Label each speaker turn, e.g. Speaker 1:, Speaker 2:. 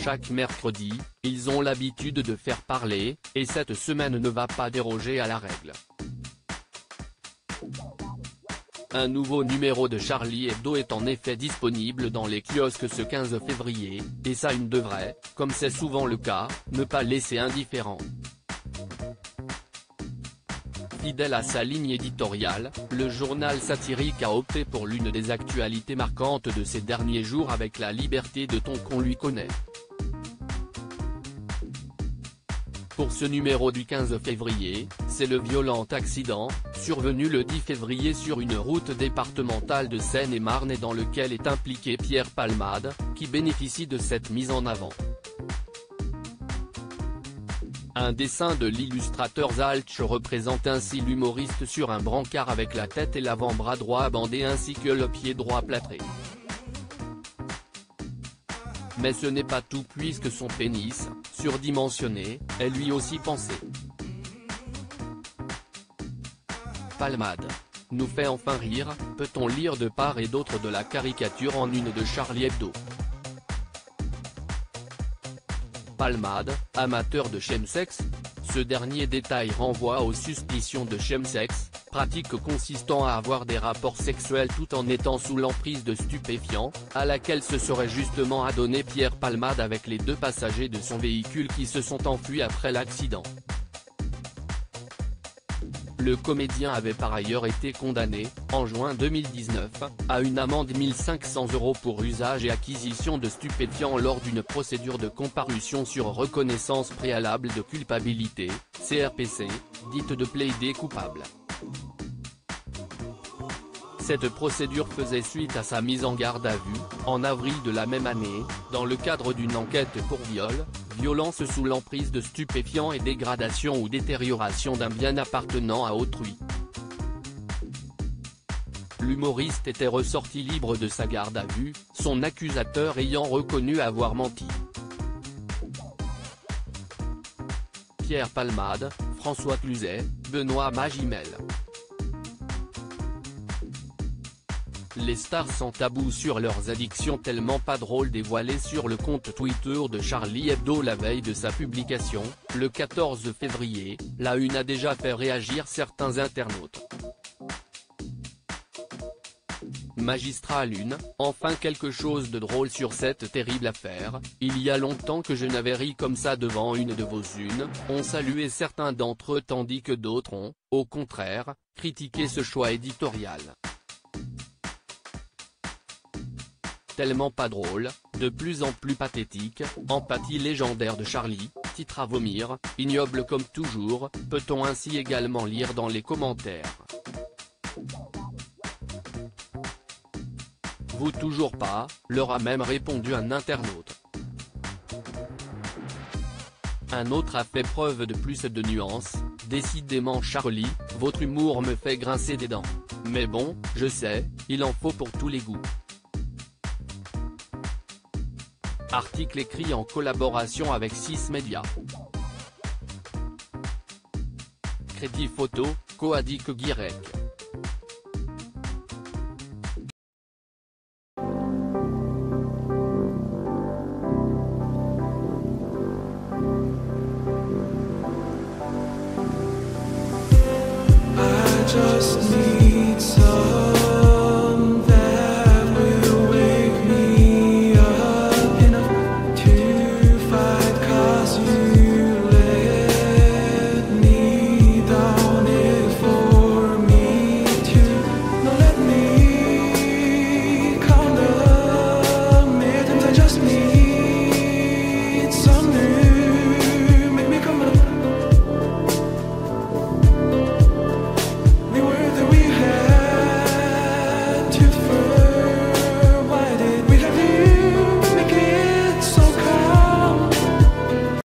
Speaker 1: Chaque mercredi, ils ont l'habitude de faire parler, et cette semaine ne va pas déroger à la règle. Un nouveau numéro de Charlie Hebdo est en effet disponible dans les kiosques ce 15 février, et ça ne devrait, comme c'est souvent le cas, ne pas laisser indifférent. Fidèle à sa ligne éditoriale, le journal satirique a opté pour l'une des actualités marquantes de ces derniers jours avec la liberté de ton qu'on lui connaît. Pour ce numéro du 15 février, c'est le violent accident, survenu le 10 février sur une route départementale de Seine-et-Marne et dans lequel est impliqué Pierre Palmade, qui bénéficie de cette mise en avant. Un dessin de l'illustrateur Zaltsch représente ainsi l'humoriste sur un brancard avec la tête et l'avant-bras droit bandé ainsi que le pied droit plâtré. Mais ce n'est pas tout puisque son pénis, surdimensionné, est lui aussi pensé. Palmade nous fait enfin rire, peut-on lire de part et d'autre de la caricature en une de Charlie Hebdo. Palmade, amateur de chemsex, ce dernier détail renvoie aux suspicions de chemsex, pratique consistant à avoir des rapports sexuels tout en étant sous l'emprise de stupéfiants, à laquelle se serait justement adonné Pierre Palmade avec les 2 passagers de son véhicule qui se sont enfuis après l'accident. Le comédien avait par ailleurs été condamné, en juin 2019, à une amende 1 500 € pour usage et acquisition de stupéfiants lors d'une procédure de comparution sur reconnaissance préalable de culpabilité, CRPC, dite de plaider coupable. Cette procédure faisait suite à sa mise en garde à vue, en avril de la même année, dans le cadre d'une enquête pour viol, violence sous l'emprise de stupéfiants et dégradation ou détérioration d'un bien appartenant à autrui. L'humoriste était ressorti libre de sa garde à vue, son accusateur ayant reconnu avoir menti. Pierre Palmade, François Cluzet, Benoît Magimel. Les stars sans tabou sur leurs addictions tellement pas drôles dévoilées sur le compte Twitter de Charlie Hebdo la veille de sa publication, le 14 février, la une a déjà fait réagir certains internautes. Magistral 1, enfin quelque chose de drôle sur cette terrible affaire, il y a longtemps que je n'avais ri comme ça devant une de vos unes, ont salué certains d'entre eux tandis que d'autres ont, au contraire, critiqué ce choix éditorial. Tellement pas drôle, de plus en plus pathétique, empathie légendaire de Charlie, titre à vomir, ignoble comme toujours, peut-on ainsi également lire dans les commentaires. Vous toujours pas, leur a même répondu un internaute. Un autre a fait preuve de plus de nuances, décidément Charlie, votre humour me fait grincer des dents. Mais bon, je sais, il en faut pour tous les goûts. Article écrit en collaboration avec 6 médias. Crédit photo, Coadic Guirec.
Speaker 2: I just need